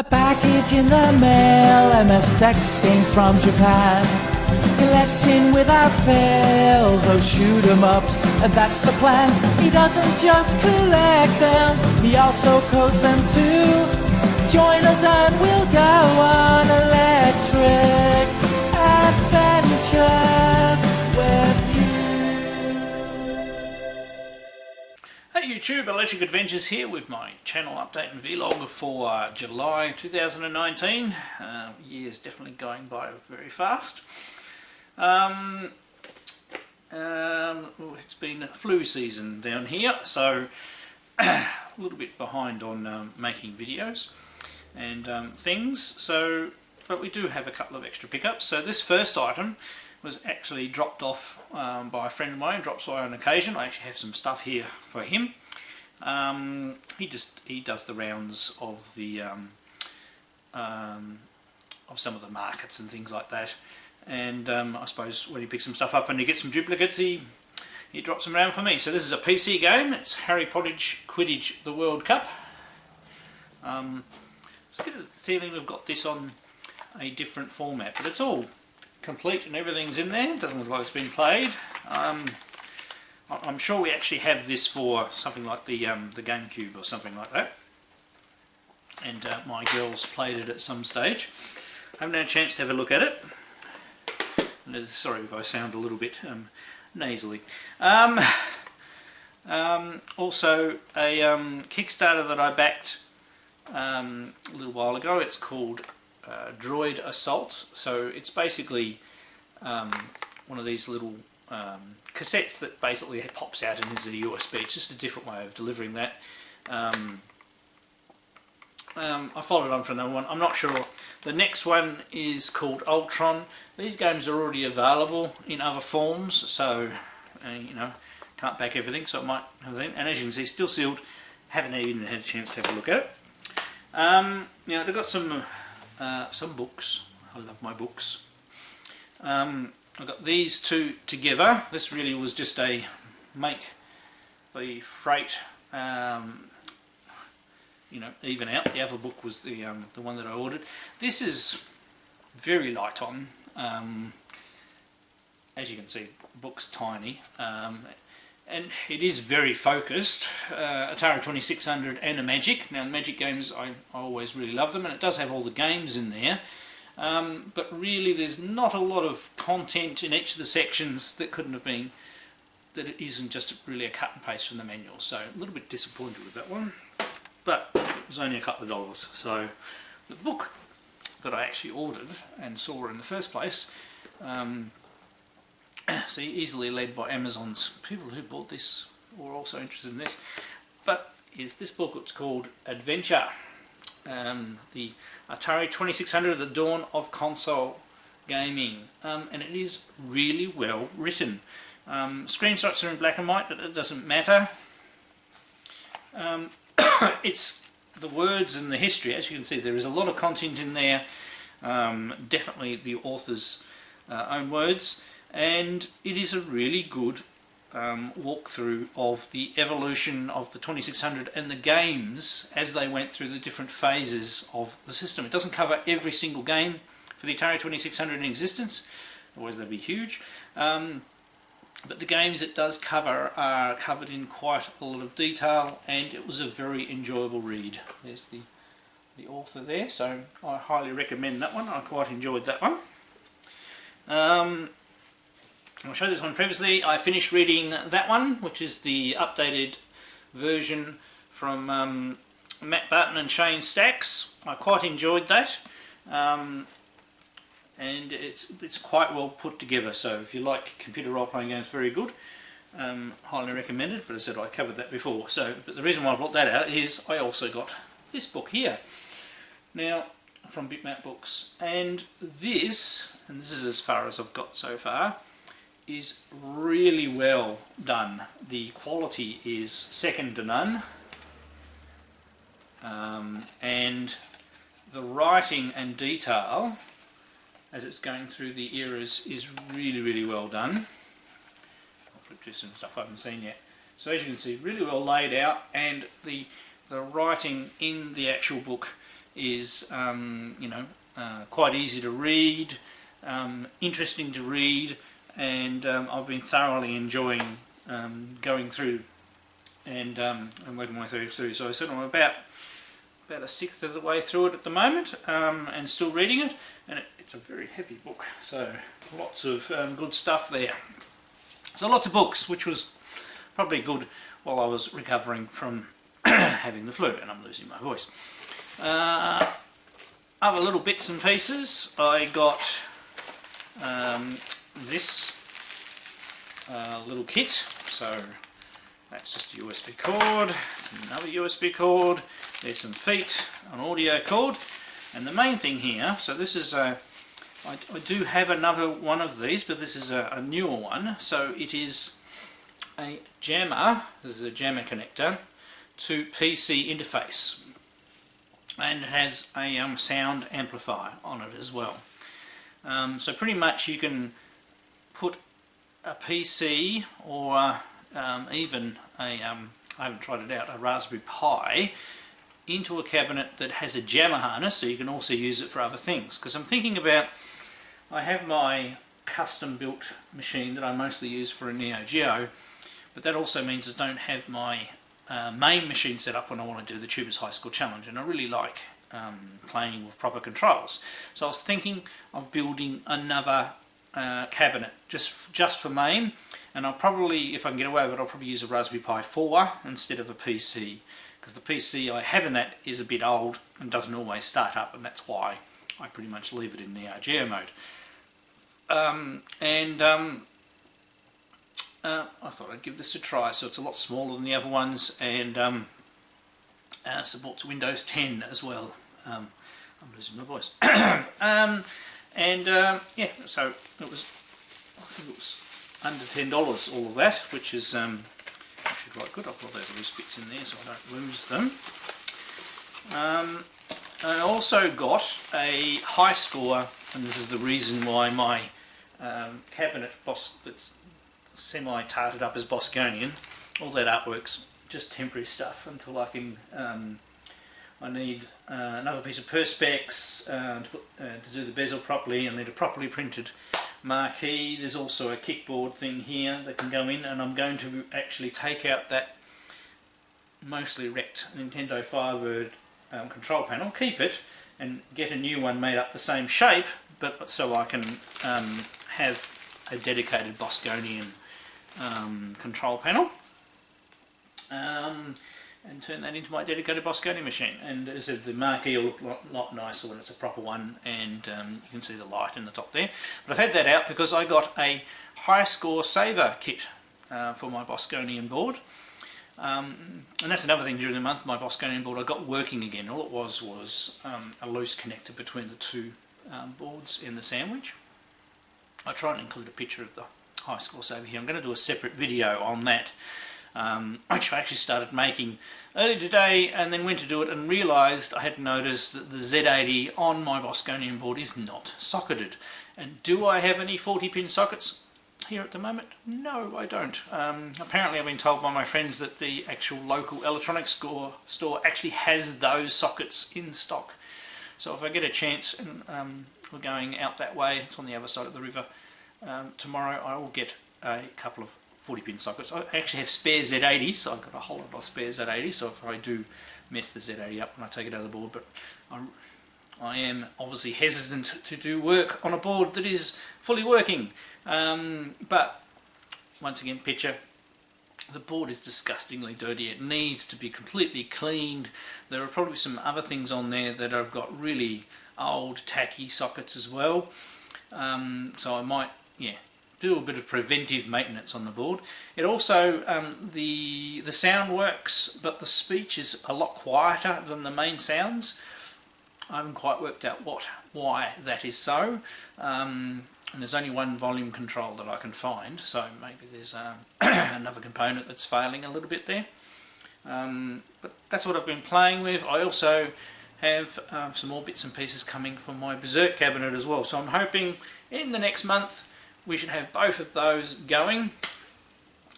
A package in the mail, MS sex games from Japan. Collecting without fail, those shoot 'em ups, that's the plan. He doesn't just collect them, he also codes them too. Join us and we'll go on electric adventures with you. Hey YouTube, Electric Adventures here with my channel update and vlog for July 2019. Year's definitely going by very fast. It's been flu season down here, so a little bit behind on making videos and things. So, but we do have a couple of extra pickups. So this first item was actually dropped off by a friend of mine. Drops by on occasion. I actually have some stuff here for him. He does the rounds of the of some of the markets and things like that. And I suppose when he picks some stuff up and he gets some duplicates, he drops them around for me. So this is a PC game. It's Harry Potter Quidditch the World Cup. Just get a feeling we've got this on a different format, but it's all complete and everything's in there. It doesn't look like it's been played. I'm sure we actually have this for something like the GameCube or something like that. And my girls played it at some stage. I haven't had a chance to have a look at it. And sorry if I sound a little bit nasally. Also, a Kickstarter that I backed a little while ago. It's called Droid Assault. So it's basically one of these little cassettes that basically pops out and is a USB. It's just a different way of delivering that. I followed on from another one. I'm not sure. The next one is called Ultron. These games are already available in other forms, so you know, can't back everything, so it might have them. And as you can see, still sealed. Haven't even had a chance to have a look at it. Now they've got some books. I love my books. I've got these two together. This really was just a make the freight you know, even out. The other book was the one that I ordered. This is very light on. As you can see, the book's tiny, and it is very focused. Atari 2600 and a Magic. Now the Magic games, I always really love them, and it does have all the games in there. But really, there's not a lot of content in each of the sections that couldn't have been. That it isn't just really a cut and paste from the manual. So a little bit disappointed with that one. But it was only a couple of dollars, so the book that I actually ordered and saw in the first place, see, easily led by Amazon's people who bought this were also interested in this, but is this book. It's called Adventure, the Atari 2600, the dawn of console gaming, and it is really well written. Screenshots are in black and white, but it doesn't matter. It's the words and the history. As you can see, there is a lot of content in there, definitely the author's own words, and it is a really good walkthrough of the evolution of the 2600 and the games as they went through the different phases of the system. It doesn't cover every single game for the Atari 2600 in existence, otherwise they'd be huge. But the games it does cover are covered in quite a lot of detail, and it was a very enjoyable read. There's the author there, so I highly recommend that one. I quite enjoyed that one. I showed this one previously. I finished reading that one, which is the updated version from Matt Barton and Shane Stacks. I quite enjoyed that. And it's quite well put together, so if you like computer role-playing games, very good. Highly recommended, but as I said, I covered that before. So, but the reason why I brought that out is I also got this book here. Now, from Bitmap Books, and this is as far as I've got so far, is really well done. The quality is second to none. And the writing and detail as it's going through the eras is really, really well done. I'll flip to some stuff I haven't seen yet. So as you can see, really well laid out, and the writing in the actual book is quite easy to read, interesting to read, and I've been thoroughly enjoying going through and working my way through. So I said I'm about a sixth of the way through it at the moment, and still reading it, and it's a very heavy book, so lots of good stuff there. So lots of books, which was probably good while I was recovering from having the flu, and I'm losing my voice. Other little bits and pieces, I got this little kit, so that's just a USB cord, another USB cord, there's some feet, an audio cord, and the main thing here, so this is I do have another one of these, but this is a newer one, so it is a jammer, this is a jammer connector to PC interface, and it has a sound amplifier on it as well. So pretty much you can put a PC or even I haven't tried it out, a Raspberry Pi into a cabinet that has a jammer harness, so you can also use it for other things. Because I'm thinking about, I have my custom built machine that I mostly use for a Neo Geo, but that also means I don't have my main machine set up when I want to do the Tubers High School Challenge, and I really like playing with proper controls. So I was thinking of building another cabinet just for MAME, and I'll probably, if I can get away with it, I'll probably use a Raspberry Pi 4 instead of a PC, because the PC I have in that is a bit old and doesn't always start up, and that's why I pretty much leave it in Neo Geo mode. I thought I'd give this a try. So it's a lot smaller than the other ones, and supports Windows 10 as well. I'm losing my voice. Yeah, so it was, I think it was under $10, all of that, which is actually quite good. I've got those loose bits in there so I don't lose them. I also got a high score, and this is the reason why my cabinet that's semi-tarted up as Bosconian, all that artwork's just temporary stuff until I can I need another piece of perspex to do the bezel properly. I need a properly printed marquee. There's also a kickboard thing here that can go in, and I'm going to actually take out that mostly wrecked Nintendo Firebird control panel, keep it, and get a new one made up the same shape, but so I can have a dedicated Bosconian control panel, and turn that into my dedicated Bosconian machine. And as I said, the marquee will look a lot nicer when it's a proper one, and you can see the light in the top there. But I've had that out because I got a high score saver kit for my Bosconian board. And that's another thing during the month, my Bosconian board I got working again. All it was a loose connector between the two boards in the sandwich. I try and include a picture of the high score saver here. I'm going to do a separate video on that, which I actually started making early today, and then went to do it and realised I had noticed that the Z80 on my Bosconian board is not socketed. And do I have any 40-pin sockets here at the moment? No, I don't. Apparently I've been told by my friends that the actual local electronics store actually has those sockets in stock. So if I get a chance, and we're going out that way, it's on the other side of the river, tomorrow I will get a couple of 40-pin sockets. I actually have spare Z80s, so I've got a whole lot of spare Z80s, so if I do mess the Z80 up when I take it out of the board, but I am obviously hesitant to do work on a board that is fully working. But once again, picture, the board is disgustingly dirty. It needs to be completely cleaned. There are probably some other things on there that have got really old tacky sockets as well, so I might do a bit of preventive maintenance on the board. It also the sound works, but the speech is a lot quieter than the main sounds. I haven't quite worked out why that is so, and there's only one volume control that I can find, so maybe there's another component that's failing a little bit there. But that's what I've been playing with. I also have some more bits and pieces coming from my Berserk cabinet as well, so I'm hoping in the next month we should have both of those going,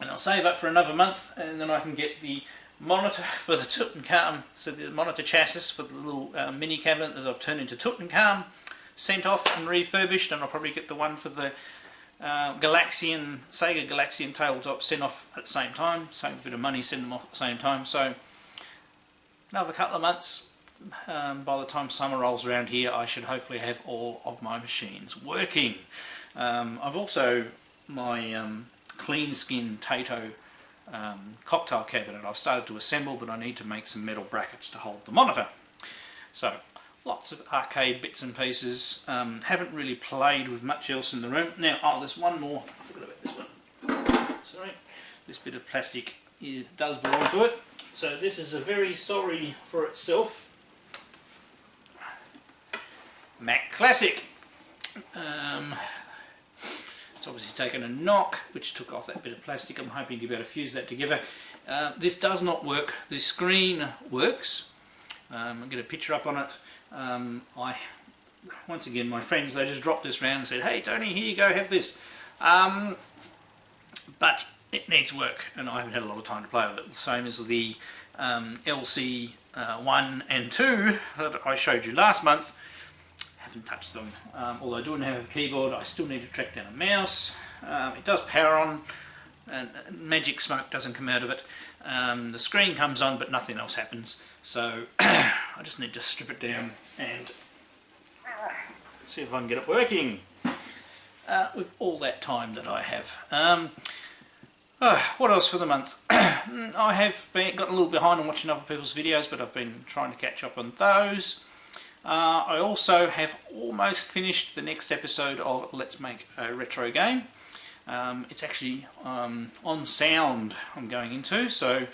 and I'll save up for another month, and then I can get the monitor for the Tutankhamun, so the monitor chassis for the little mini cabinet that I've turned into Tutankhamun, sent off and refurbished, and I'll probably get the one for the Sega Galaxian tabletop sent off at the same time. Save a bit of money, send them off at the same time. So another couple of months, by the time summer rolls around here, I should hopefully have all of my machines working. I've also my clean skin Tato cocktail cabinet I've started to assemble, but I need to make some metal brackets to hold the monitor. So lots of arcade bits and pieces. Haven't really played with much else in the room. Now, there's one more. I forgot about this one. Sorry. This bit of plastic does belong to it. So this is a very sorry for itself Mac Classic. It's obviously taken a knock, which took off that bit of plastic. I'm hoping to be able to fuse that together. This does not work. The screen works. I'll get a picture up on it. Once again, my friends, they just dropped this round and said, "Hey Tony, here you go, have this." But it needs work, and I haven't had a lot of time to play with it. The same as the LC 1 and 2 that I showed you last month. Haven't touched them. Although I do not have a keyboard, I still need to track down a mouse. It does power on, and magic smoke doesn't come out of it. The screen comes on, but nothing else happens. So I just need to strip it down and see if I can get it working with all that time that I have. What else for the month? I have gotten a little behind on watching other people's videos, but I've been trying to catch up on those. I also have almost finished the next episode of Let's Make a Retro Game. It's actually on sound I'm going into, so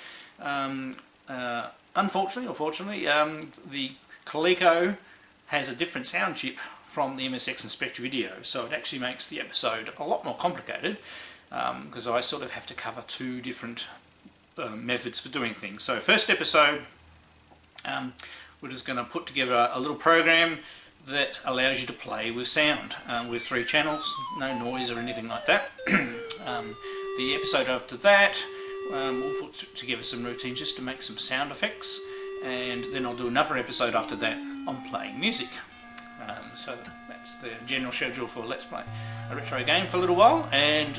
unfortunately or fortunately, the Coleco has a different sound chip from the MSX and Spectravideo, so it actually makes the episode a lot more complicated, because I sort of have to cover two different methods for doing things. So first episode, we're just going to put together a little program that allows you to play with sound, with 3 channels, no noise or anything like that. The episode after that, we'll put together some routines just to make some sound effects, and then I'll do another episode after that on playing music. So that's the general schedule for Let's Play a Retro Game for a little while, and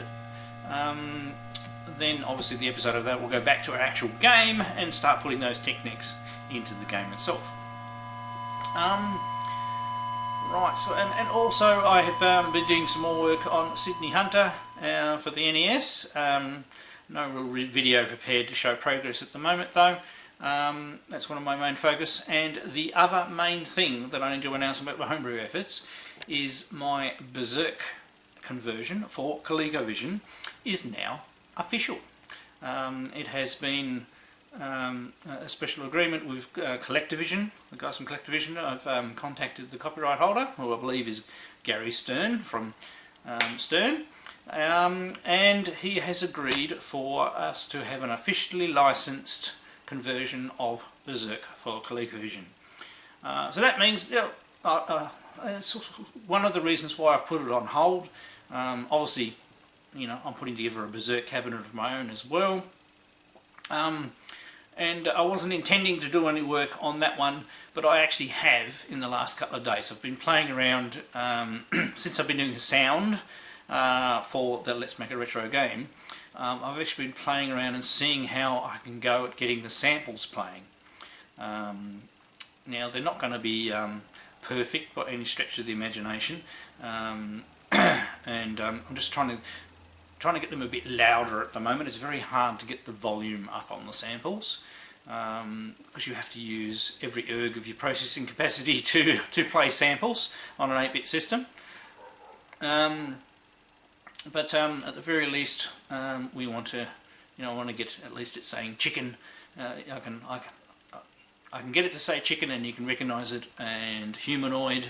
then obviously the episode of that will go back to our actual game and start putting those techniques into the game itself. Right, so and also I have been doing some more work on Sydney Hunter for the NES. No real video prepared to show progress at the moment though. That's one of my main focus, and the other main thing that I need to announce about my homebrew efforts is my Berzerk conversion for ColecoVision is now official. It has been a special agreement with ColecoVision, the guys from ColecoVision. I've contacted the copyright holder, who I believe is Gary Stern from Stern, and he has agreed for us to have an officially licensed conversion of Berzerk for ColecoVision. So that means, it's one of the reasons why I've put it on hold. Obviously, I'm putting together a Berzerk cabinet of my own as well. And I wasn't intending to do any work on that one, but I actually have in the last couple of days. I've been playing around since I've been doing sound for the Let's Make a Retro Game. I've actually been playing around and seeing how I can go at getting the samples playing. Now they're not going to be perfect by any stretch of the imagination, and I'm just trying to get them a bit louder at the moment. It's very hard to get the volume up on the samples, because you have to use every erg of your processing capacity to play samples on an 8-bit system. But at the very least, we want to, I want to get at least it saying chicken. I can get it to say chicken, and you can recognise it, and humanoid.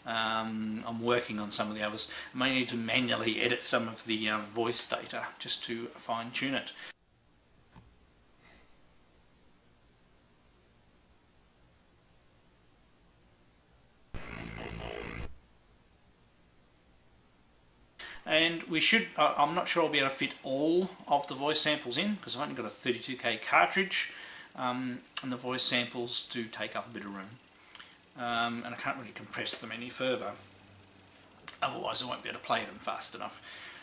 I'm working on some of the others. I may need to manually edit some of the voice data just to fine tune it. And we should, I'm not sure I'll be able to fit all of the voice samples in because I've only got a 32K cartridge, and the voice samples do take up a bit of room, and I can't really compress them any further, otherwise I won't be able to play them fast enough.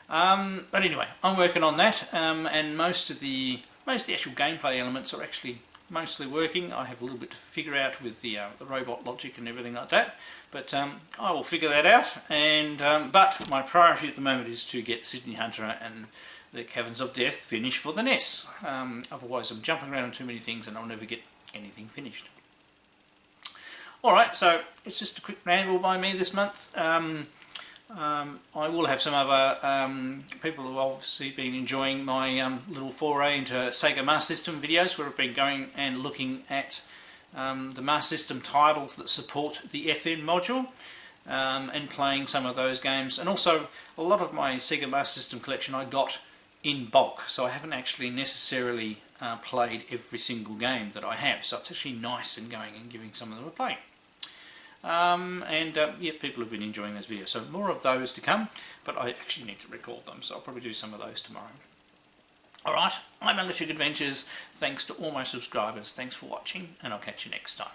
But anyway, I'm working on that, and most of the actual gameplay elements are actually mostly working. I have a little bit to figure out with the robot logic and everything like that, but I will figure that out. And but my priority at the moment is to get Sydney Hunter and the Caverns of Death finished for the NES. Otherwise I'm jumping around on too many things and I'll never get anything finished. Alright, so it's just a quick ramble by me this month. I will have some other people who have obviously been enjoying my little foray into Sega Master System videos, where I've been going and looking at the Master System titles that support the FM module, and playing some of those games. And also a lot of my Sega Master System collection I got in bulk, so I haven't actually necessarily played every single game that I have, so it's actually nice and going and giving some of them a play. Yeah, people have been enjoying those videos, so more of those to come, but I actually need to record them, so I'll probably do some of those tomorrow. Alright, I'm Electric Adventures, thanks to all my subscribers, thanks for watching, and I'll catch you next time.